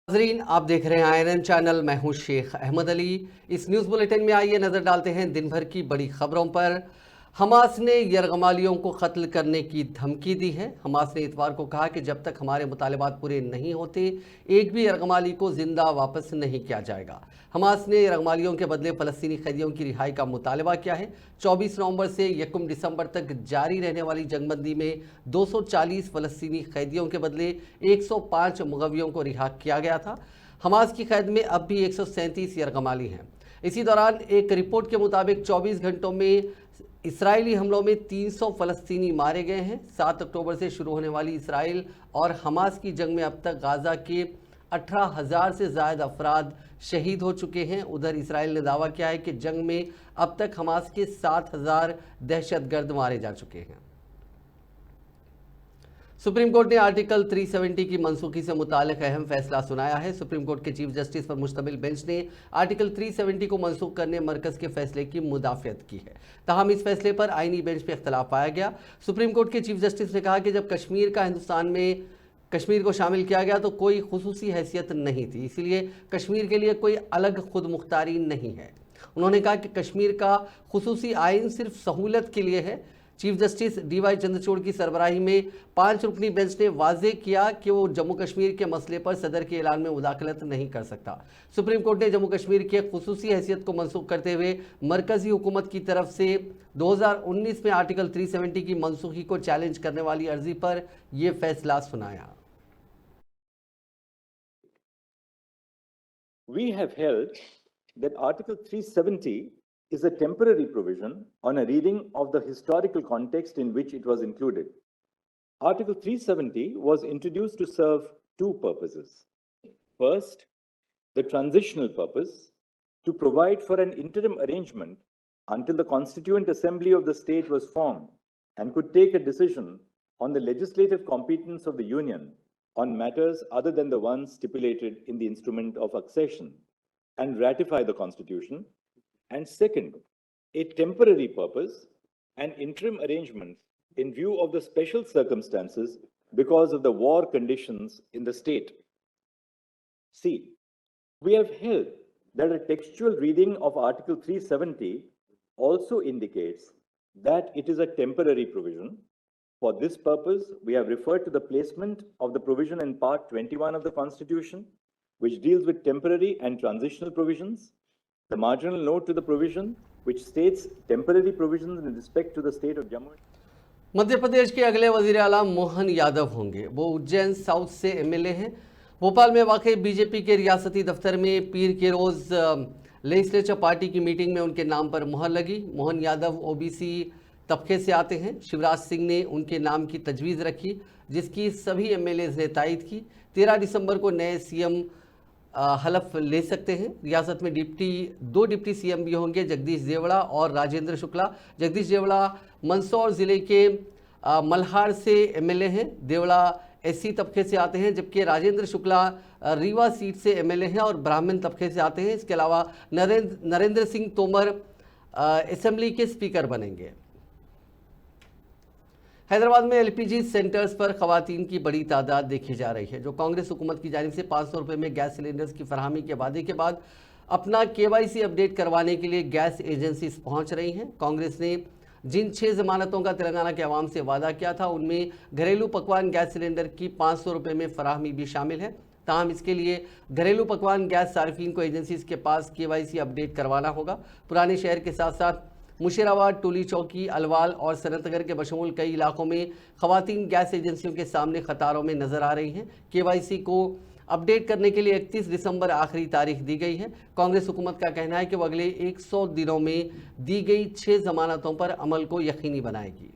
नाजरीन, आप देख रहे हैं INN चैनल। मैं हूं शेख अहमद अली। इस न्यूज़ बुलेटिन में आइए नज़र डालते हैं दिन भर की बड़ी खबरों पर। हमास ने यरगमालियों को कत्ल करने की धमकी दी है। हमास ने इतवार को कहा कि जब तक हमारे मुतालबात पूरे नहीं होते, एक भी यरगमाली को जिंदा वापस नहीं किया जाएगा। हमास ने यरगमालियों के बदले फ़लस्तीनी कैदियों की रिहाई का मुतालबा किया है। 24 नवंबर से 1 दिसंबर तक जारी रहने वाली जंगबंदी में 240 फ़लस्तीनी कैदियों के बदले 105 मुगवियों को रिहा किया गया था। हमास की कैद में अब भी 137 यरगमाली हैं। इसी दौरान एक रिपोर्ट के मुताबिक 24 घंटों में इसराइली हमलों में 300 फ़लस्तीनी मारे गए हैं। 7 अक्टूबर से शुरू होने वाली इसराइल और हमास की जंग में अब तक गाज़ा के 18,000 से ज़्यादा अफराद शहीद हो चुके हैं। उधर इसराइल ने दावा किया है कि जंग में अब तक हमास के 7,000 दहशतगर्द मारे जा चुके हैं। सुप्रीम कोर्ट ने आर्टिकल 370 की मनसूखी से मुतालिक अहम फैसला सुनाया है। सुप्रीम कोर्ट के चीफ जस्टिस पर मुश्तमिल बेंच ने आर्टिकल 370 को मनसूख करने मरकज के फैसले की मुदाफियत की है। ताहम इस फैसले पर आईनी बेंच पर इख्तलाफ पाया गया। सुप्रीम कोर्ट के चीफ जस्टिस ने कहा कि जब कश्मीर का हिंदुस्तान में कश्मीर को शामिल किया गया तो कोई खुसूसी हैसियत नहीं थी, इसीलिए कश्मीर के लिए कोई अलग खुद मुख्तारी नहीं है। उन्होंने कहा कि कश्मीर का खुसूसी आइन सिर्फ सहूलत के लिए है। चीफ जस्टिस DY चंद्रचूड़ की सरबराही में 5 रुकनी बेंच ने वाजे किया कि वो जम्मू कश्मीर के मसले पर सदर के ऐलान में मुदाखलत नहीं कर सकता। सुप्रीम कोर्ट ने जम्मू कश्मीर के खुसूसी हैसियत को मनसूख करते हुए मरकजी हुकूमत की तरफ से 2019 में आर्टिकल 370 की मनसूखी को चैलेंज करने वाली अर्जी पर यह फैसला सुनाया। We have held that Article 370 is a temporary provision on a reading of the historical context in which it was included. Article 370 was introduced to serve two purposes. First, the transitional purpose to provide for an interim arrangement until the Constituent Assembly of the state was formed and could take a decision on the legislative competence of the Union on matters other than the ones stipulated in the instrument of accession and ratify the Constitution. And second, a temporary purpose, an interim arrangement in view of the special circumstances because of the war conditions in the state. See, we have held that a textual reading of Article 370 also indicates that it is a temporary provision. For this purpose, we have referred to the placement of the provision in Part 21 of the Constitution, which deals with temporary and transitional provisions, the marginal note to the provision, which states temporary provisions in respect to the state of Jammu. Madhya Pradesh के अगले वजीर आला मोहन यादव होंगे। वो Ujjain south से MLA हैं। भोपाल में वाक़ बीजेपी के रियासती दफ्तर में पीर के रोज़ लेजिस्लेचर पार्टी की मीटिंग में उनके नाम पर मुहर लगी। मोहन यादव OBC तबके से आते हैं। शिवराज सिंह ने उनके नाम की तजवीज़ रखी, जिसकी सभी MLAs ने तायद की। 13 दिसंबर को नए CM हलफ ले सकते हैं। रियासत में दो डिप्टी CM भी होंगे, जगदीश देवड़ा और राजेंद्र शुक्ला। जगदीश देवड़ा मंदसौर ज़िले के मल्हार से MLA हैं। देवड़ा SC तबके से आते हैं, जबकि राजेंद्र शुक्ला रीवा सीट से MLA हैं और ब्राह्मण तबके से आते हैं। इसके अलावा नरेंद्र सिंह तोमर असेंबली के स्पीकर बनेंगे। हैदराबाद में LPG सेंटर्स पर खवातीन की बड़ी तादाद देखी जा रही है, जो कांग्रेस हुकूमत की जानिब से 500 रुपये में गैस सिलेंडर्स की फरहमी के वादे के बाद अपना KYC अपडेट करवाने के लिए गैस एजेंसीज पहुंच रही हैं। कांग्रेस ने जिन 6 जमानतों का तेलंगाना के अवाम से वादा किया था, उनमें घरेलू पकवान गैस सिलेंडर की 500 रुपये में फराहमी भी शामिल है। ताहम इसके लिए घरेलू पकवान गैस सार्फिन को एजेंसीज के पास KYC अपडेट करवाना होगा। पुराने शहर के साथ साथ मुशीराबाद, टोली चौकी, अलवाल और सनतनगर के बशमूल कई इलाकों में खवातीन गैस एजेंसियों के सामने कतारों में नजर आ रही हैं। KYC को अपडेट करने के लिए 31 दिसंबर आखिरी तारीख दी गई है। कांग्रेस हुकूमत का कहना है कि वो अगले 100 दिनों में दी गई 6 जमानतों पर अमल को यकीनी बनाएगी।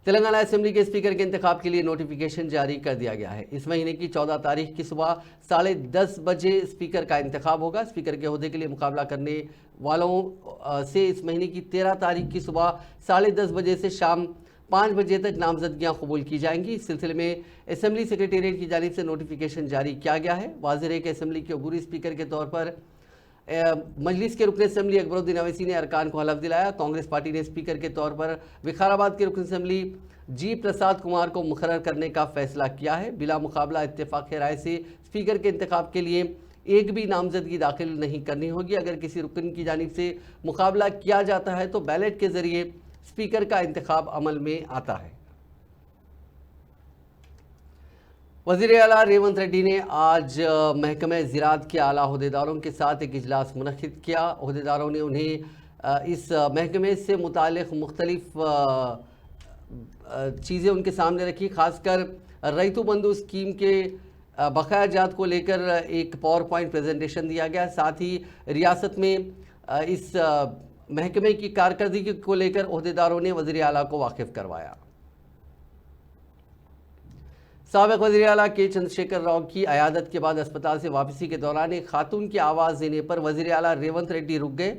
तेलंगाना असेंबली के स्पीकर के इंतखाब के लिए नोटिफिकेशन जारी कर दिया गया है। इस महीने की 14 तारीख की सुबह 10:30 बजे स्पीकर का इंतखाब होगा। स्पीकर के ओहदे के लिए मुकाबला करने वालों से इस महीने की 13 तारीख की सुबह 10:30 बजे से शाम 5 बजे तक नामजदगियां कबूल की जाएंगी। इस सिलसिले में असेंबली सेक्रेटेरिएट की जानिब से नोटिफिकेशन जारी किया गया है। वाज़ेह है कि असेंबली के अबूरी स्पीकर के तौर पर मजलिस के रुकन असम्बली अकबरुद्दीन अवैसी ने अरकान को हलफ दिलाया। कांग्रेस पार्टी ने स्पीकर के तौर पर विकाराबाद के रुकन असम्बली जी प्रसाद कुमार को मुकर्रर करने का फैसला किया है। बिला मुकाबला इत्तेफाक राय से स्पीकर के इंतखाब के लिए एक भी नामजदगी दाखिल नहीं करनी होगी। अगर किसी रुकन की जानिब से मुकाबला किया जाता है तो बैलेट के जरिए स्पीकर का इंतखाब अमल में आता है। वज़ीर आला रेवंत रेड्डी ने आज महकमे ज़राअत के आला अहदेदारों के साथ एक इजलास मुनक़िद किया। अहदेदारों ने उन्हें इस महकमे से मुताल्लिक़ मुख्तलिफ चीज़ें उनके सामने रखी। खासकर रईतु बंधु स्कीम के बकाया जात को लेकर एक पावर पॉइंट प्रेजेंटेशन दिया गया। साथ ही रियासत में इस महकमे की कारकर्दगी को लेकर अहदेदारों ने वज़ीर आला को वाकिफ़ करवाया। साबिक़ वज़ीर आला के चंद्रशेखर राव की अयादत के बाद अस्पताल से वापसी के दौरान एक खातून की आवाज़ देने पर वज़ीर आला रेवंत रेड्डी रुक गए,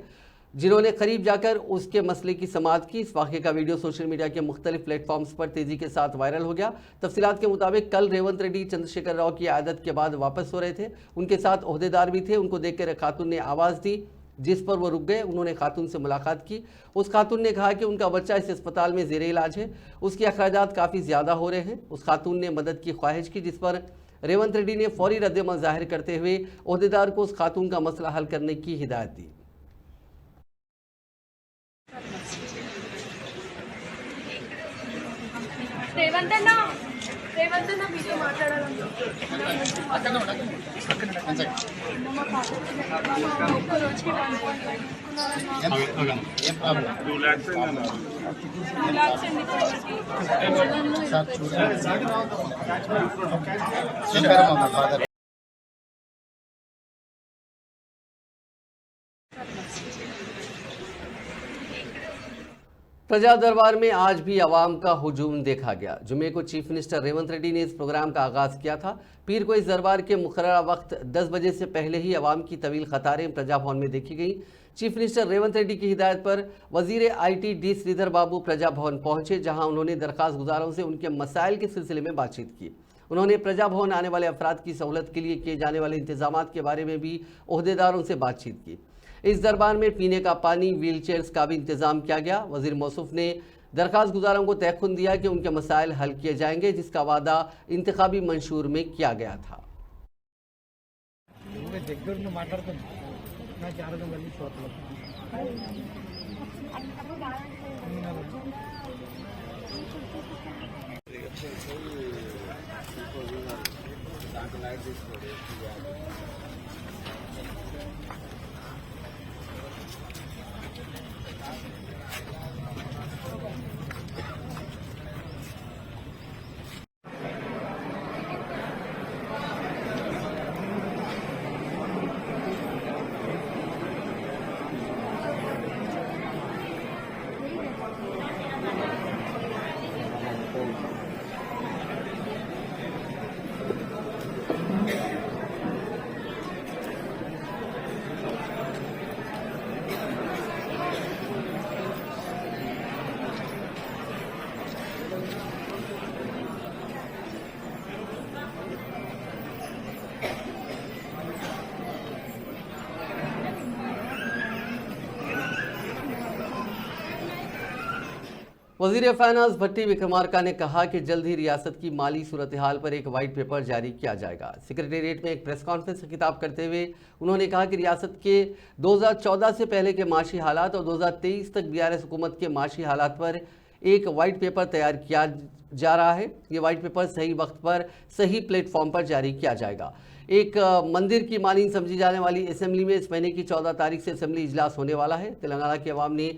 जिन्होंने करीब जाकर उसके मसले की समाअत की। इस वाक़े का वीडियो सोशल मीडिया के मुख्तलिफ प्लेटफॉर्म्स पर तेज़ी के साथ वायरल हो गया। तफसीलात के मुताबिक कल रेवंत रेड्डी चंद्रशेखर राव की आदत के बाद वापस हो रहे थे। उनके साथ ओहदेदार भी थे। उनको देखकर खातून ने आवाज़ दी, जिस पर वो रुक गए। उन्होंने खातून से मुलाकात की। उस खातून ने कहा कि उनका बच्चा इस अस्पताल में ज़ेरे इलाज है, उसके अखराजात काफ़ी ज़्यादा हो रहे हैं। उस खातून ने मदद की ख्वाहिश की, जिस पर रेवंत रेड्डी ने फौरी रद्दअमल ज़ाहिर करते हुए ओहदेदार को उस खातून का मसला हल करने की हिदायत दी। రేవంతన్న మీతో మాట్లాడాలని ఒక్క రోజుకి 2 lakhs प्रजा दरबार में आज भी अवाम का हुजूम देखा गया। जुमे को चीफ मिनिस्टर रेवंत रेड्डी ने इस प्रोग्राम का आगाज़ किया था। पीर को इस दरबार के मुकर्ररा वक्त 10 बजे से पहले ही अवाम की तवील कतारें प्रजा भवन में देखी गई। चीफ मिनिस्टर रेवंत रेड्डी की हिदायत पर वजीर IT डी श्रीधर बाबू प्रजा भवन पहुंचे, जहां उन्होंने दरख्वास्त गुजारों से उनके मसाइल के सिलसिले में बातचीत की। उन्होंने प्रजा भवन आने वाले अफराद की सहूलत के लिए किए जाने वाले इंतजामात के बारे में भी ओहदेदारों से बातचीत की। इस दरबार में पीने का पानी, व्हील चेयर्स का भी इंतजाम किया गया। वजीर मौसूफ ने दरख्वास्त गुजारों को तयख्खुन दिया कि उनके मसाइल हल किए जाएंगे, जिसका वादा इंतखाबी मंशूर में किया गया था। वज़ीर फाइनेंस भट्टी विक्रमार्का ने कहा कि जल्द ही रियासत की माली सूरत हाल पर एक वाइट पेपर जारी किया जाएगा। सेक्रेटेरिएट में एक प्रेस कॉन्फ्रेंस से खिताब करते हुए उन्होंने कहा कि रियासत के 2014 से पहले के माशी हालात और 2023 तक BRS हुकूमत के माशी हालात पर एक वाइट पेपर तैयार किया जा रहा है। ये वाइट पेपर सही वक्त पर सही प्लेटफॉर्म पर जारी किया जाएगा। एक मंदिर की मानीन समझी जाने वाली असेंबली में इस महीने की 14 तारीख से असेंबली इजलास होने वाला है। तेलंगाना की अवाम ने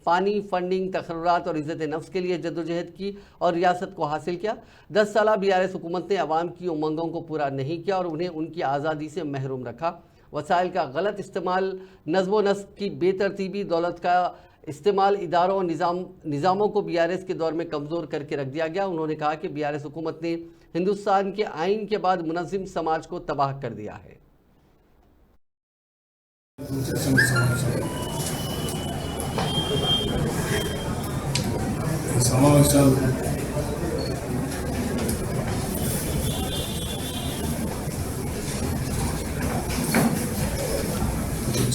पानी, फंडिंग, तकर्रुरात और इज़्ज़त नफ्स के लिए जद्दोजहद की और रियासत को हासिल किया। 10 साल BRS हुकूमत ने अवाम की उमंगों को पूरा नहीं किया और उन्हें उनकी आज़ादी से महरूम रखा। वसाइल का गलत इस्तेमाल, नज़्म नस्क की बेतरतीबी, दौलत का इस्तेमाल, इदारों और निज़ामों को BRS के दौर में कमज़ोर करके रख दिया गया। उन्होंने कहा कि BRS हुकूमत ने हिंदुस्तान के आइन के बाद मुनज़्ज़िम समाज को तबाह कर दिया है। సమావేశాలు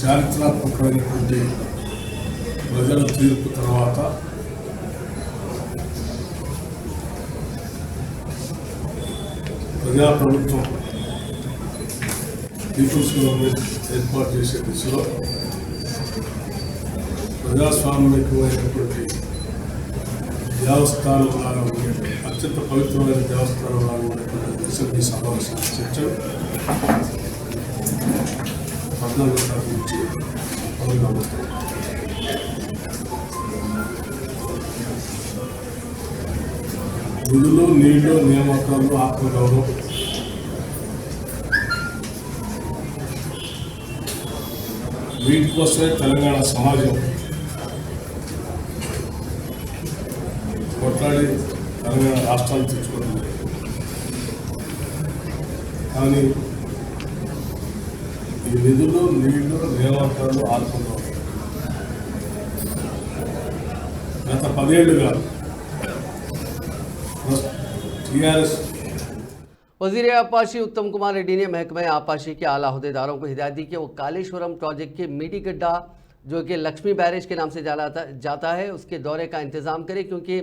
చారిత్రాత్మకమైనటువంటి ప్రజల తీర్పు తర్వాత ప్రజాప్రభుత్వం పీపుల్స్ గవర్నమెంట్ ఏర్పాటు చేసే దిశలో ప్రజాస్వామ్యమైనటువంటి దేవస్థానంలాగా ఉండే అత్యంత పవిత్రమైన దేవస్థానంలాగా ఉండేటువంటి అసెంబ్లీ సమావేశాల చర్చ 14వ తారీఖు నుంచి మొదలవుతుంది. నిధులు, నీళ్లు, నియామకాలు, ఆత్మగౌరవం వీటి కోసమే తెలంగాణ సమాజం కొట్లాడి తెలంగాణ రాష్ట్రాలు తెచ్చుకుంటుంది. కానీ ఈ నిధులు, నీళ్లు, నియామకాలు, ఆత్మగౌరవం గత 10 ఏళ్లుగా టీఆర్ఎస్ वजीर आपाशी उत्तम कुमार रेड्डी ने महकमे आपाशी के आला अहदेदारों को हिदायत दी कि वो कालेश्वरम प्रोजेक्ट के मीडीगड्ढा जो कि लक्ष्मी बैरेज के नाम से जाता है उसके दौरे का इंतजाम करें, क्योंकि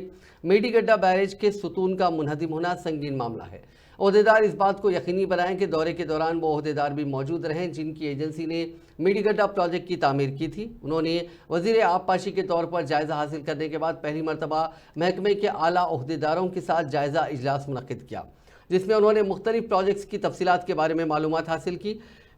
मीडीगड्ढा बैरेज के सुतून का मुनहदिम होना संगीन मामला है। अहदेदार इस बात को यकीनी बनाएं कि दौरे के दौरान वो अहदेदार भी मौजूद रहें जिनकी एजेंसी ने मीडीगड्ढा प्रोजेक्ट की तामीर की थी। उन्होंने वजीर आपाशी के तौर पर जायज़ा हासिल करने के बाद पहली मरतबा महकमे के आला अहदेदारों के साथ जायज़ा इजलास मुनक़िद किया, जिसमें उन्होंने मुख्तलिफ प्रोजेक्ट्स की तफसीलात के बारे में मालूमात हासिल की।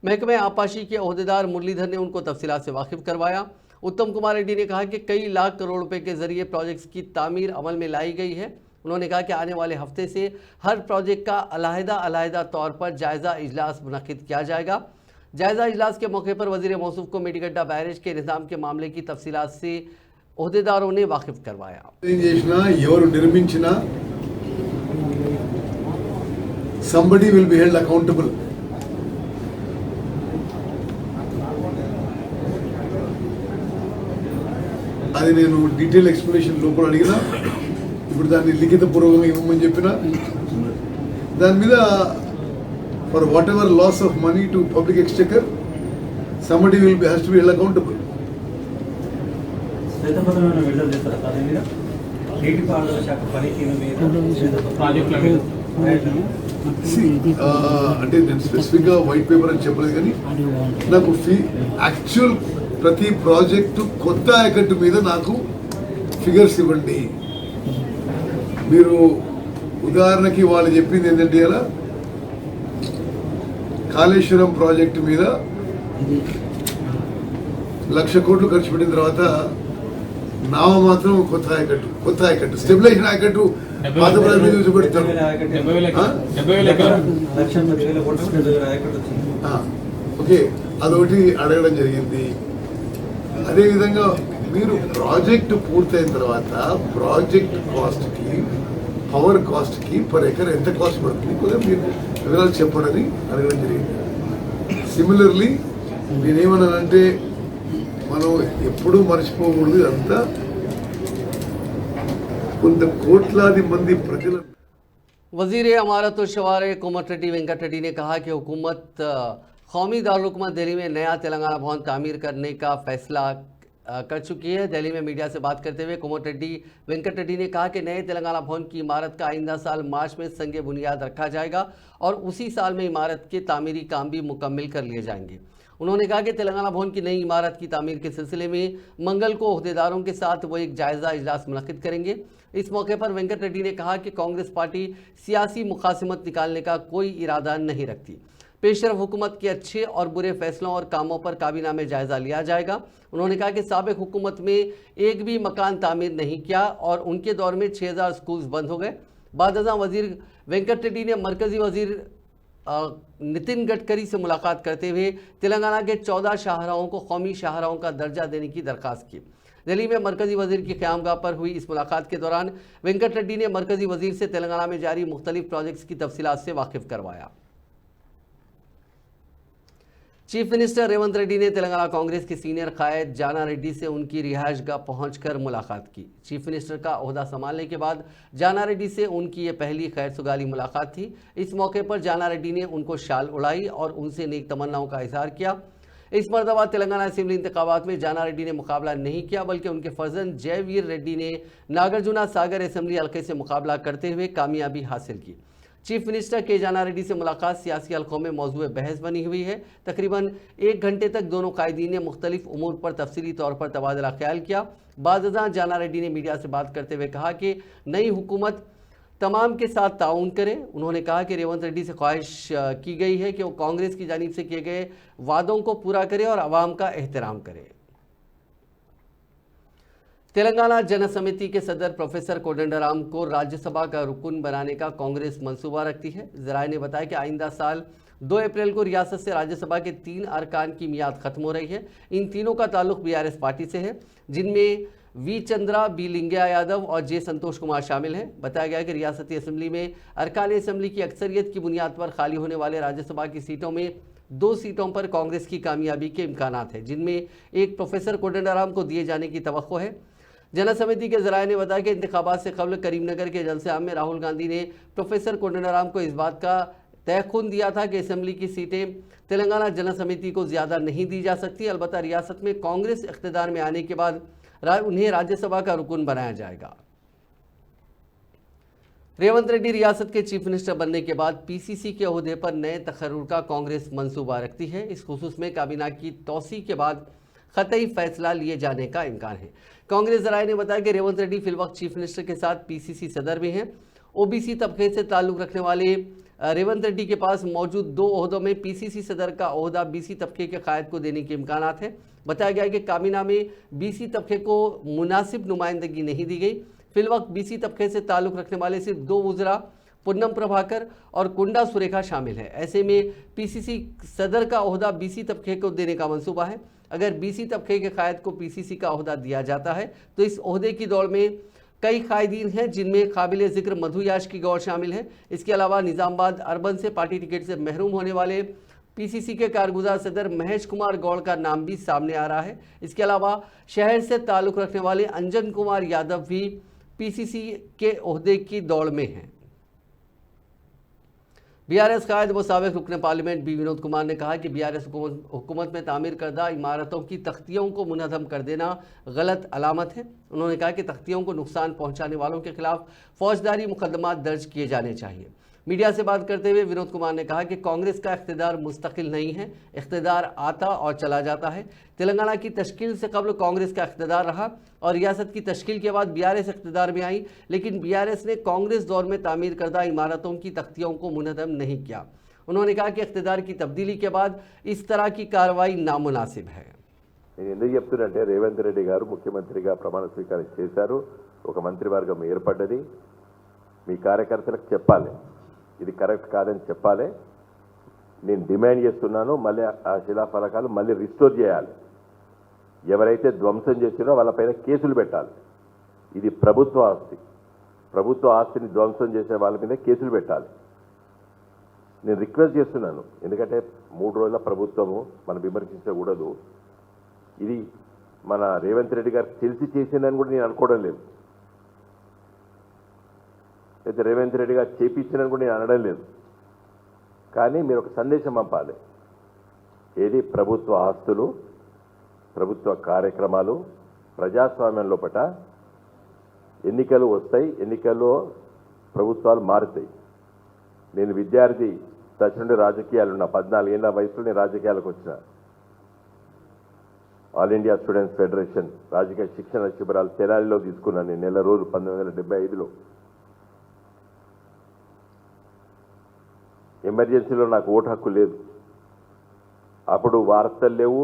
महकमे आपाशी के अहदेदार मुरलीधर ने उनको तफसीलात से वाकिफ करवाया। उत्तम कुमार रेड्डी ने कहा कि कई लाख करोड़ रुपए के जरिए प्रोजेक्ट्स की तामीर अमल में लाई गई है। उन्होंने कहा कि आने वाले हफ्ते से हर प्रोजेक्ट का अलहदा तौर पर जायज़ा इजलास मुनक़िद किया जाएगा। जायज़ा इजलास के मौके पर वज़ीर मौसूफ को मीडीगड्ढा बैरेज के निज़ाम के मामले की तफसीलात से अहदेदारों ने वाकिफ करवाया। Somebody will be held accountable. అది నేను డీటెయిల్ ఎక్స్ప్లెనేషన్ లోపల అడిగినా, ఇప్పుడు దాన్ని లిఖిత పూర్వకంగా ఇవ్వమని చెప్పిన దాని మీద for whatever loss of money to public exchequer somebody will be has to be held accountable. శ్వేతపత్రం విడుదల చేస్తారా సార్? మీద నీటిపారుదల శాఖ పనితీరు మీద ప్రాజెక్టుల మీద అంటే నేను స్పెసిఫిక్గా వైట్ పేపర్ అని చెప్పలేదు, కానీ నాకు యాక్చువల్ ప్రతి ప్రాజెక్టు కొత్త ఆయకట్టు మీద నాకు ఫిగర్స్ ఇవ్వండి. మీరు ఉదాహరణకి వాళ్ళు చెప్పింది ఏంటంటే ఇలా కాళేశ్వరం ప్రాజెక్టు మీద 1,00,000 కోట్లు ఖర్చు పెట్టిన తర్వాత నామ మాత్రం కొత్త ఆయకట్టు స్టెబిలైజేషన్ ఆయకట్టు పాత ప్రాజెక్టు చూపెడతారు. ఓకే, అదొకటి అడగడం జరిగింది. అదేవిధంగా మీరు ప్రాజెక్టు పూర్తయిన తర్వాత ప్రాజెక్ట్ కాస్ట్కి, పవర్ కాస్ట్కి పర్ ఎకర్ ఎంత కాస్ట్ పడుతుంది కూడా మీరు వివరాలు చెప్పడని అడగడం జరిగింది. సిమిలర్లీ నేనేమన్నానంటే మనం ఎప్పుడూ మర్చిపోకూడదు, అంతా కొంత కోట్లాది మంది ప్రజల वज़ीर अमारत और शवारे कोमट रेड्डी वेंकट रेड्डी ने कहा कि हुकूमत कौमी दारुलहुकूमत दिल्ली में नया तेलंगाना भवन तामीर करने का फैसला कर चुकी है। दिल्ली में मीडिया से बात करते हुए कोमट रेड्डी वेंकट रेड्डी ने कहा कि नए तेलंगाना भवन की इमारत का आइंदा साल मार्च में संग बुनियाद रखा जाएगा और उसी साल में इमारत के तामीरी काम भी मुकम्मल कर लिए जाएंगे। उन्होंने कहा कि तेलंगाना भवन की नई इमारत की तामीर के सिलसिले में मंगल को अहदेदारों के साथ वो एक जायज़ा इजलास मुनक़िद करेंगे। इस मौके पर वेंकट रेड्डी ने कहा कि कांग्रेस पार्टी सियासी मुखासिमत निकालने का कोई इरादा नहीं रखती। पेशरफ हुकूमत के अच्छे और बुरे फैसलों और कामों पर काबीना में जायज़ा लिया जाएगा। उन्होंने कहा कि साबिक हुकूमत में एक भी मकान तामीर नहीं किया और उनके दौर में 6,000 स्कूल्स बंद हो गए। बादशाह वज़ीर वेंकट रेड्डी ने मरकज़ी वज़ीर नितिन गडकरी से मुलाकात करते हुए तेलंगाना के 14 शाहराहों को कौमी शाहराहों का दर्जा देने की दरख्वास्त की। दिल्ली में मरकजी वजीर की क़यामगाह पर हुई इस मुलाकात के दौरान वेंकट रेड्डी ने मरकजी वजीर से तेलंगाना में जारी मुख्तलिफ प्रोजेक्ट्स की तफसीलात से वाकिफ करवाया। चीफ मिनिस्टर रेवंत रेड्डी ने तेलंगाना कांग्रेस की सीनियर कायद जाना रेड्डी से उनकी रिहाइशगाह पहुंचकर मुलाकात की। चीफ मिनिस्टर का ओहदा संभालने के बाद जाना रेड्डी से उनकी ये पहली खैर सुगाली मुलाकात थी। इस मौके पर जाना रेड्डी ने उनको शाल उड़ाई और उनसे नेक तमन्नाओं का इजहार किया। इस मरतबा तेलंगाना असेंबली इंतखाबात में जाना रेड्डी ने मुकाबला नहीं किया, बल्कि उनके फर्जंद जयवीर रेड्डी ने नागार्जुना सागर असेंबली हल्के से मुकाबला करते हुए कामयाबी हासिल की। चीफ मिनिस्टर के जाना रेड्डी से मुलाकात सियासी हलकों में मौजूद बहस बनी हुई है। तकरीबन 1 घंटे तक दोनों कायदीन ने मुख्तलिफ उमूर पर तफसीली तौर पर तबादला ख्याल किया। बाज़ जाना रेड्डी ने मीडिया से बात करते हुए कहा कि नई हुकूमत तमाम के साथ ताउन करे। उन्होंने कहा कि रेवंत रेड्डी से ख्वाहिश की गई है कि वो कांग्रेस की जानिब से किए गए वादों को पूरा करे और आवाम का एहतराम करे। तेलंगाना जन समिति के सदर प्रोफेसर कोदंडराम को राज्यसभा का रुकन बनाने का कांग्रेस मंसूबा रखती है। जराये ने बताया कि आइंदा साल 2 अप्रैल को रियासत से राज्यसभा के 3 अरकान की मियाद खत्म हो रही है। इन तीनों का ताल्लुक बीआरएस पार्टी से है, जिनमें वी चंद्रा, बी लिंगया यादव और जे संतोष कुमार शामिल हैं। बताया गया कि रियासती असेंबली में अरकान असेंबली की अक्सरियत की बुनियाद पर खाली होने वाले राज्यसभा की सीटों में 2 सीटों पर कांग्रेस की कामयाबी के इम्कानात हैं, जिनमें एक प्रोफेसर कोदंडराम को दिए जाने की तवक्को है। जन समिति के जराये ने बताया कि इंतखाबात से कबल करीमनगर के जलसे आम में राहुल गांधी ने प्रोफेसर कोदंडराम को इस बात का तयखुन दिया था कि असेंबली की सीटें तेलंगाना जन समिति को ज़्यादा नहीं दी जा सकती। अलबत्ता रियासत में कांग्रेस इख्तिदार में आने के बाद उन्हें राज्यसभा का रुकन बनाया जाएगा। रेवंत रेड्डी रियासत के चीफ मिनिस्टर बनने के बाद पीसीसी के ओहदे पर नए तकर्रुर का कांग्रेस मंसूबा रखती है। इस खुसूस में काबीना की तौसी के बाद ख़तई फैसला लिए जाने का इम्कान है। कांग्रेस जराये ने बताया कि रेवंत रेड्डी फिलवक्त चीफ मिनिस्टर के साथ पीसीसी सदर भी हैं। ओबीसी तबके से ताल्लुक़ रखने वाले रेवंत रेड्डी के पास मौजूद 2 ओहदों में पीसीसी सदर का ओहदा बीसी तबके के कायद को देने के इम्कानात हैं। बताया गया कि काबीना में बीसी तबके को मुनासिब नुमाइंदगी नहीं दी गई। फिलवक्त बीसी तबके से ताल्लुक़ रखने वाले सिर्फ 2 वज़रा पुन्नम प्रभाकर और कुंडा सुरेखा शामिल है। ऐसे में पीसीसी सदर का ओहदा बीसी तबके को देने का मंसूबा है। अगर बीसी तबके के कायद को पीसीसी का ओहदा दिया जाता है तो इस ओहदे की दौड़ में कई कायदीन हैं, जिनमें काबिल ज़िक्र मधु याशिकी गौर शामिल है। इसके अलावा निज़ामाबाद अर्बन से पार्टी टिकट से महरूम होने वाले पीसीसी के कारगुजार सदर महेश कुमार गौड़ का नाम भी सामने आ रहा है। इसके अलावा शहर से ताल्लुक़ रखने वाले अंजन कुमार यादव भी पीसीसी के ओहदे की दौड़ में हैं। बीआरएस कायद व साबिक़ रुकन पार्लियामेंट बी विनोद कुमार ने कहा कि बीआरएस हुकूमत में तामीर करदा इमारतों की तख्तियों को मुनज़्ज़म कर देना गलत अलामत है। उन्होंने कहा कि तख्तियों को नुकसान पहुंचाने वालों के खिलाफ फौजदारी मुकदमा दर्ज किए जाने चाहिए। मीडिया से बात करते हुए विनोद कुमार ने कहा कि कांग्रेस का इख्तिदार मुस्तकिल नहीं है, इख्तिदार आता और चला जाता है। तेलंगाना की तश्कील से कबल कांग्रेस का इख्तिदार रहा और रियासत की तश्कील के बाद बीआरएस इख्तिदार में आई, लेकिन बीआरएस ने कांग्रेस दौर में तामीर करदा इमारतों की तख्तियों को मुनज़्ज़म नहीं किया। उन्होंने कहा कि इख्तिदार की तब्दीली के बाद इस तरह की कार्रवाई नामुनासिब है। నేను ఎందుకు చెప్తున్నంటే రేవంత్ రెడ్డి గారు ముఖ్యమంత్రిగా ప్రమాణ స్వీకారం చేశారు, ఒక మంత్రివర్గం ఏర్పడ్డది, మీ కార్యకర్తలకు చెప్పాలి, ఇది కరెక్ట్ కాదని చెప్పాలి। నేను డిమాండ్ చేస్తున్నాను, మళ్ళీ ఆ శిలాఫలకాలు మళ్ళీ రిస్టోర్ చేయాలి, ఎవరైతే ధ్వంసం చేసినో వాళ్ళపైన కేసులు పెట్టాలి। ఇది ప్రభుత్వ ఆస్తి, ప్రభుత్వ ఆస్తిని ధ్వంసం చేసే వాళ్ళ మీద కేసులు పెట్టాలి। నేను రిక్వెస్ట్ చేస్తున్నాను, ఎందుకంటే 3 రోజుల ప్రభుత్వము మనం విమర్శించకూడదు। ఇది మన రేవంత్ రెడ్డి గారికి తెలిసి చేసిందని కూడా నేను అనుకోవడం లేదు, అయితే రేవంత్ రెడ్డి గారు చేపించిందని కూడా నేను అనడం లేదు। కానీ మీరు ఒక సందేశం పంపాలి, ఏది ప్రభుత్వ ఆస్తులు, ప్రభుత్వ కార్యక్రమాలు, ప్రజాస్వామ్యం లోపట ఎన్నికలు వస్తాయి, ఎన్నికల్లో ప్రభుత్వాలు మారుతాయి। నేను విద్యార్థి దశ నుండి రాజకీయాలున్నా, 14 ఏళ్ల వయసులో నేను రాజకీయాలకు వచ్చిన। ఆల్ ఇండియా స్టూడెంట్స్ ఫెడరేషన్ రాజకీయ శిక్షణ శిబిరాలు తెనాలిలో తీసుకున్నాను నేను నెల రోజులు 1975లో। ఎమర్జెన్సీలో నాకు ఓటు హక్కు లేదు, అప్పుడు వార్తలు లేవు,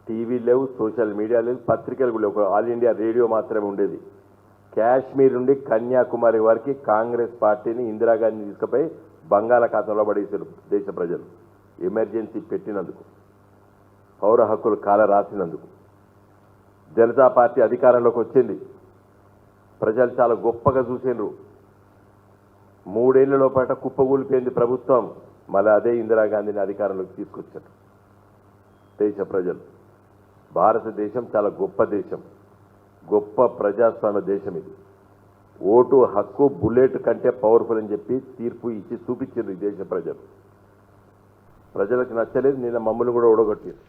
టీవీ లేవు, సోషల్ మీడియా లేదు, పత్రికలు కూడా లేవు, ఆల్ ఇండియా రేడియో మాత్రమే ఉండేది। కాశ్మీర్ నుండి కన్యాకుమారి వరకు కాంగ్రెస్ పార్టీని ఇందిరాగాంధీ తీసుకుపోయి బంగాళాఖాతంలో పడేశారు దేశ ప్రజలు, ఎమర్జెన్సీ పెట్టినందుకు, పౌర హక్కులు కాల రాసినందుకు। జనతా పార్టీ అధికారంలోకి వచ్చింది, ప్రజలు చాలా గొప్పగా చూసిండ్రు, 3 ఏళ్ల లోపల కుప్పగూలిపోయింది ప్రభుత్వం, మళ్ళీ అదే ఇందిరాగాంధీని అధికారంలోకి తీసుకొచ్చారు దేశ ప్రజలు। భారతదేశం చాలా గొప్ప దేశం, గొప్ప ప్రజాస్వామ్య దేశం ఇది। ఓటు హక్కు బుల్లెట్ కంటే పవర్ఫుల్ అని చెప్పి తీర్పు ఇచ్చి చూపించారు ఈ దేశ ప్రజలు। ప్రజలకు నచ్చలేదు, నిన్న మమ్మల్ని కూడా ఓడగొట్టారు।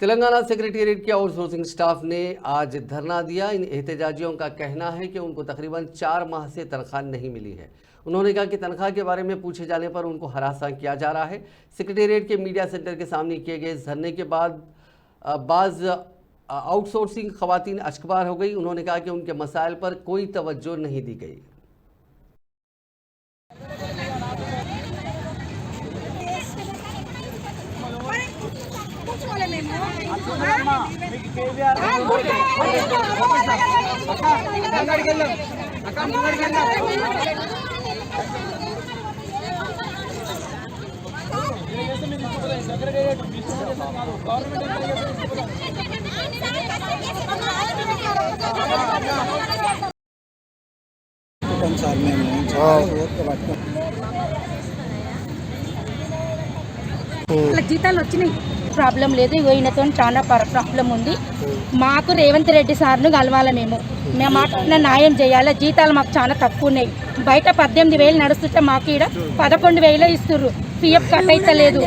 तेलंगाना सेक्रेटेरिएट के आउटसोर्सिंग स्टाफ ने आज धरना दिया। इन एहतजाजियों का कहना है कि उनको तकरीबन 4 माह से तनख्वाह नहीं मिली है। उन्होंने कहा कि तनख्वाह के बारे में पूछे जाने पर उनको हरासा किया जा रहा है। सेक्रेटेरिएट के मीडिया सेंटर के सामने किए गए इस धरने के बाद बाज आउटसोर्सिंग खवातीन अश्कबार हो गई। उन्होंने कहा कि उनके मसाइल पर कोई तवज्जो नहीं दी गई। వాళ్ళకి జీతాలు వచ్చినాయి, ప్రాబ్లం లేదు. ఈయనతో చాలా ప్రాబ్లం ఉంది. మాకు రేవంత్ రెడ్డి సార్ను కలవాలి. మేము మాకు న్యాయం చేయాలి. జీతాలు మాకు చాలా తక్కువ ఉన్నాయి. బయట 18,000 నడుస్తుంటే మాకు ఇక్కడ 11,000 ఇస్తుర్రు. పిఎఫ్ కట్ అయితే లేదు,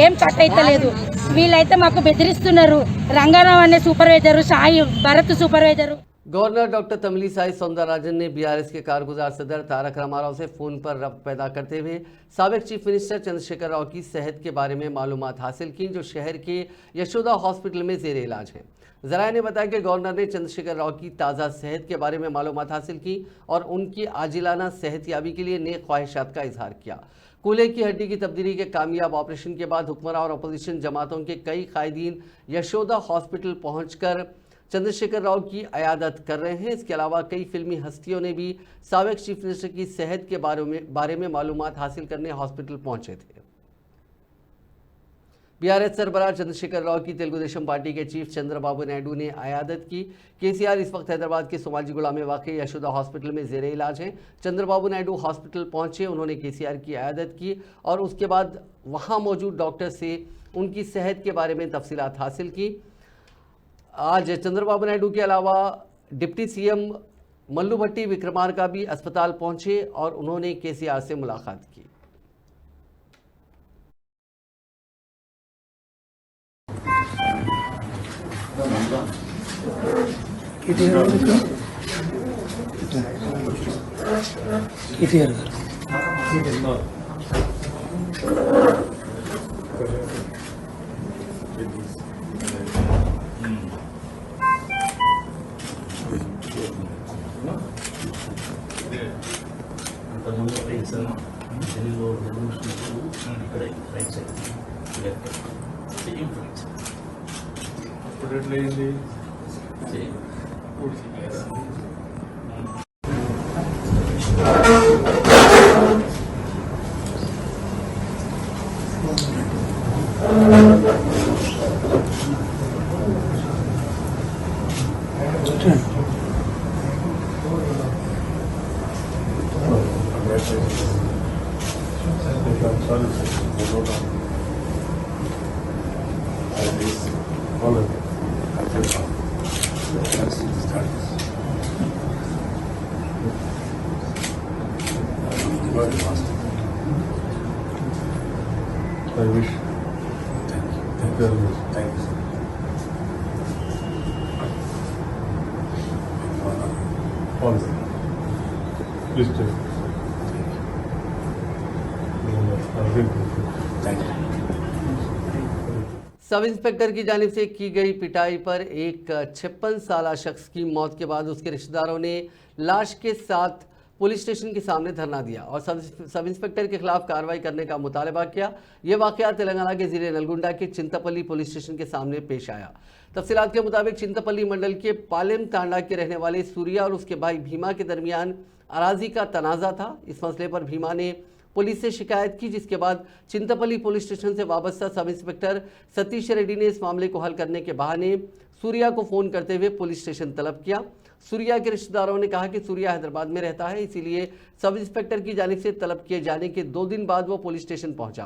ఏం కట్ అయితే లేదు. వీళ్ళైతే మాకు బెదిరిస్తున్నారు. రంగారావు అనే supervisor, Sai Bharat supervisor. Governor doctor Tamilisai Soundararajan ने बीआरएस के कारगुजार सदर तारक रामाराव से फ़ोन पर रब्त पैदा करते हुए साबिक चीफ मिनिस्टर चंद्रशेखर राव की सेहत के बारे में मालूमात हासिल की, जो शहर के यशोदा हॉस्पिटल में ज़ेर इलाज हैं। ज़राए ने बताया कि गवर्नर ने चंद्रशेखर राव की ताज़ा सेहत के बारे में मालूमात हासिल की और उनकी आजिलाना सेहतयाबी के लिए नेक ख्वाहिशात का इजहार किया। कूल्हे की हड्डी की तब्दीली के कामयाब ऑपरेशन के बाद हुक्मरान और अपोजिशन जमातों के कई कायदीन यशोदा हॉस्पिटल पहुंचकर चंद्रशेखर राव की अयादत कर रहे हैं। इसके अलावा कई फिल्मी हस्तियों ने भी साबिक चीफ मिनिस्टर की सेहत के बारे में मालूमात हासिल करने हॉस्पिटल पहुंचे थे। बीआरएस सरबराह चंद्रशेखर राव की तेलुगु देशम पार्टी के चीफ चंद्रबाबू नायडू ने अयादत की। केसीआर इस वक्त हैदराबाद के सोमाजीगुड़ा में वाक़ यशोदा हॉस्पिटल में ज़ेर इलाज हैं। चंद्रबाबू नायडू हॉस्पिटल पहुंचे, उन्होंने केसीआर की अयादत की और उसके बाद वहां मौजूद डॉक्टर से उनकी सेहत के बारे में तफसीलात हासिल की। आज चंद्रबाबू नायडू के अलावा डिप्टी सीएम मल्लू भट्टी विक्रमार्का भी अस्पताल पहुंचे और उन्होंने केसीआर से मुलाकात की। I wish. Thank you very much. Thank you. All right. Please take it. Thank you. Sub inspector की जानिब से की गई पिटाई पर एक 56 साला शख्स की मौत के बाद उसके रिश्तेदारों ने लाश के साथ पुलिस स्टेशन के सामने धरना दिया और सब इंस्पेक्टर के खिलाफ कार्रवाई करने का मुतालबा किया। यह वाकया तेलंगाना के जिले नलगुंडा के चिंतपल्ली पुलिस स्टेशन के सामने पेश आया। तफसीलात के मुताबिक चिंतपल्ली मंडल के पालेम तांडा के रहने वाले सूर्या और उसके भाई भीमा के दरमियान अराजी का तनाज़ा था। इस मसले पर भीमा ने पुलिस से शिकायत की, जिसके बाद चिंतपल्ली पुलिस स्टेशन से वाबस्ता सब इंस्पेक्टर सतीश रेड्डी ने इस मामले को हल करने के बहाने सूर्या को फ़ोन करते हुए पुलिस स्टेशन तलब किया। सूर्या के रिश्तेदारों ने कहा कि सूर्या हैदराबाद में रहता है, इसीलिए सब इंस्पेक्टर की जानिब से तलब किए जाने के 2 दिन बाद वो पुलिस स्टेशन पहुंचा।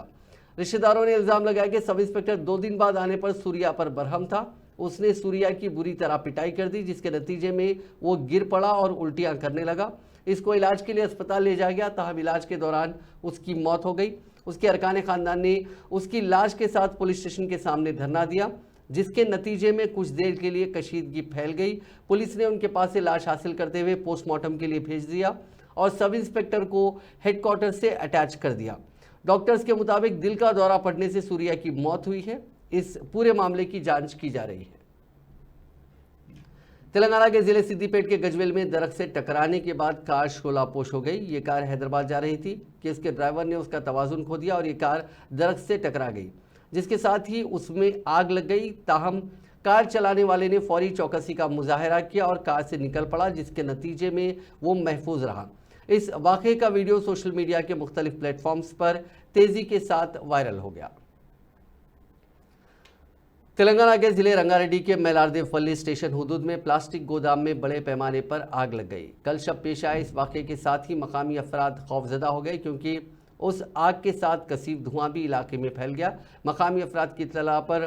रिश्तेदारों ने इल्ज़ाम लगाया कि सब इंस्पेक्टर 2 दिन बाद आने पर सूर्या पर बरहम था। उसने सूर्या की बुरी तरह पिटाई कर दी, जिसके नतीजे में वो गिर पड़ा और उल्टियाँ करने लगा। इसको इलाज के लिए अस्पताल ले जाया गया, ताहम इलाज के दौरान उसकी मौत हो गई। उसके अरकान ख़ानदान ने उसकी लाश के साथ पुलिस स्टेशन के सामने धरना दिया। जिसके नतीजे में कुछ देर के लिए कशीदगी फैल गई। पुलिस ने उनके पास से लाश हासिल करते हुए पोस्टमार्टम के लिए भेज दिया और सब इंस्पेक्टर को हेडक्वार्टर से अटैच कर दिया। डॉक्टर्स के मुताबिक दिल का दौरा पड़ने से सूर्या की मौत हुई है। इस पूरे मामले की जांच की जा रही है। तेलंगाना के जिले सिद्दीपेट के गजवेल में दरख्त से टकराने के बाद कार शोलापोश हो गई। ये कार हैदराबाद जा रही थी कि इसके ड्राइवर ने उसका तवाजुन खो दिया और ये कार दरख्त से टकरा गई, जिसके साथ ही उसमें आग लग गई। ताहम कार चलाने वाले ने फौरी चौकसी का मुजाहरा किया और कार से निकल पड़ा, जिसके नतीजे में वो महफूज रहा। इस वाक़े का वीडियो सोशल मीडिया के मुख्तलिफ प्लेटफॉर्म्स पर तेजी के साथ वायरल हो गया। तेलंगाना के जिले रंगारेड्डी के मैलारदेवपल्ली स्टेशन हुदूद में प्लास्टिक गोदाम में बड़े पैमाने पर आग लग गई। कल शब पेश आए इस वाक़े के साथ ही मकामी अफराद खौफजदा हो गए, क्योंकि उस आग के साथ कसीफ धुआं भी इलाके में फैल गया। मकामी अफराद की इत्तला पर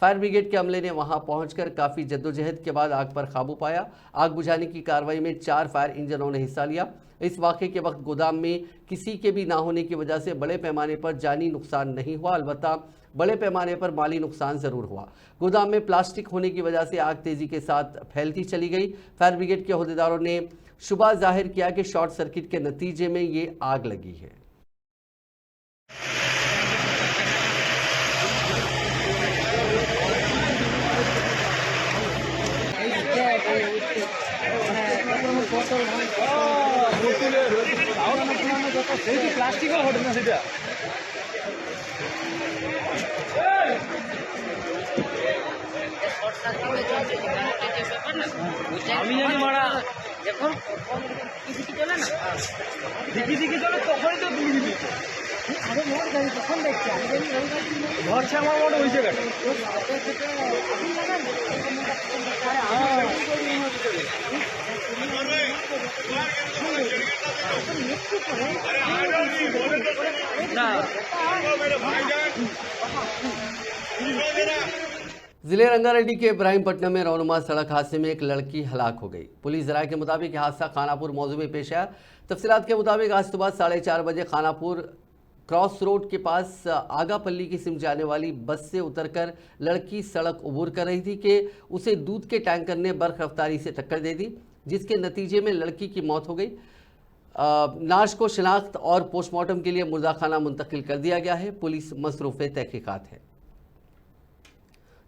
फायर ब्रिगेड के अमले ने वहां पहुंचकर काफ़ी जद्दोजहद के बाद आग पर काबू पाया। आग बुझाने की कार्रवाई में 4 फायर इंजनों ने हिस्सा लिया। इस वाक़े के वक्त गोदाम में किसी के भी ना होने की वजह से बड़े पैमाने पर जानी नुकसान नहीं हुआ, अलबत्ता बड़े पैमाने पर माली नुकसान ज़रूर हुआ। गोदाम में प्लास्टिक होने की वजह से आग तेज़ी के साथ फैलती चली गई। फायर ब्रिगेड के अहदेदारों ने शुबा जाहिर किया कि शॉर्ट सर्किट के नतीजे में ये आग लगी है। प्लास्टिक घटना से আমি জানি মারা যখন দিকে চলে না দিকে চলে তখনই তো তুমি দিবি আরে মোর গাড়ি তখন দেখছি আমি জানি ঘরছে আমার মনে ওই জায়গাটা जिले रंगारेड्डी के इब्राहिमपट्टनम में रौनुमा सड़क हादसे में एक लड़की हलाक हो गई। पुलिस राय के मुताबिक हादसा खानापुर मौजू में पेश आया। तफसीलात के मुताबिक आज सुबह 4:30 बजे खानापुर क्रॉस रोड के पास आगापल्ली की सिम जाने वाली बस से उतरकर लड़की सड़क अबूर कर रही थी कि उसे दूध के टैंकर ने बर्फ रफ्तारी से टक्कर दे दी, जिसके नतीजे में लड़की की मौत हो गई। नाश को शिनाख्त और पोस्टमार्टम के लिए मुर्दाखाना मुंतकिल कर दिया गया है। पुलिस मसरूफ़ तहकीकात है।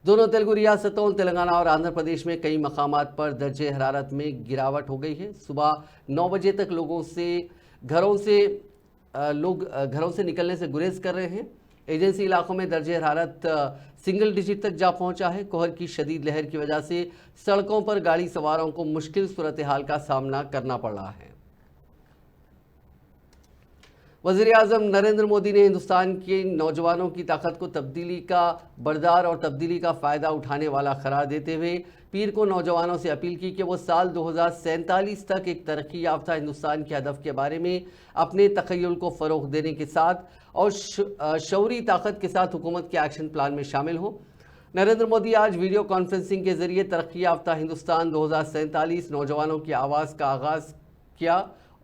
दोनों तेलुगु रियासतों तेलंगाना और आंध्र प्रदेश में कई मकामात पर दर्जे हरारत में गिरावट हो गई है। सुबह 9 बजे तक घरों से निकलने से गुरेज कर रहे हैं। एजेंसी इलाकों में दर्जे हरारत सिंगल डिजिट तक जा पहुंचा है। कोहर की शदीद लहर की वजह से सड़कों पर गाड़ी सवारों को मुश्किल सूरत हाल का सामना करना पड़ रहा है। वज़ीर-ए-आज़म नरेंद्र मोदी ने हिंदुस्तान के नौजवानों की ताकत को तब्दीली का बरदार और तब्दीली का फ़ायदा उठाने वाला करार देते हुए पीर को नौजवानों से अपील की कि वो साल 2047 तक एक तरक्की याफ्ता हिंदुस्तान के हदफ के बारे में अपने तख़य्युल को फ़रोग़ देने के साथ और शऊरी ताकत के साथ हुकूमत के एक्शन प्लान में शामिल हों। नरेंद्र मोदी आज वीडियो कॉन्फ्रेंसिंग के ज़रिए तरक्की याफ्ता हिंदुस्तान 2047 नौजवानों की आवाज़ का आगाज़ किया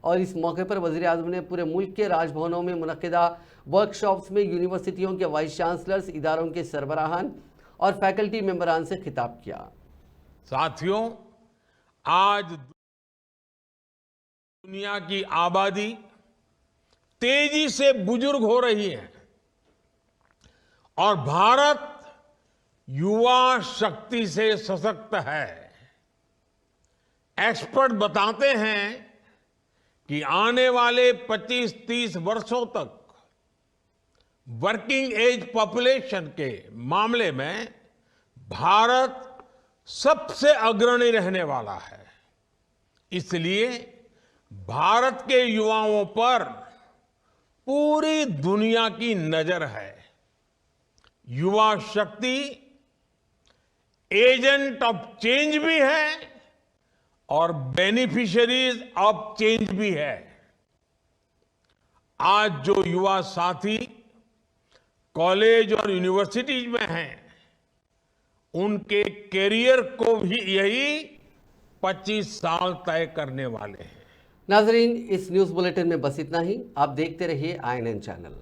और इस मौके पर वज़ीर-ए-आज़म ने पूरे मुल्क के राजभवनों में मुनक़िदा वर्कशॉप्स में यूनिवर्सिटियों के वाइस चांसलर्स, इदारों के सरबराहान और फैकल्टी मेंबरान से खिताब किया। साथियों, आज दुनिया की आबादी तेजी से बुजुर्ग हो रही है और भारत युवा शक्ति से सशक्त है। एक्सपर्ट बताते हैं कि आने वाले 25-30 वर्षों तक वर्किंग एज पॉपुलेशन के मामले में भारत सबसे अग्रणी रहने वाला है। इसलिए भारत के युवाओं पर पूरी दुनिया की नजर है। युवा शक्ति एजेंट ऑफ चेंज भी है और बेनिफिशियरीज ऑफ चेंज भी है। आज जो युवा साथी कॉलेज और यूनिवर्सिटीज में हैं, उनके कैरियर को भी यही 25 साल तय करने वाले हैं। नाजरीन, इस न्यूज़ बुलेटिन में बस इतना ही। आप देखते रहिए INN चैनल।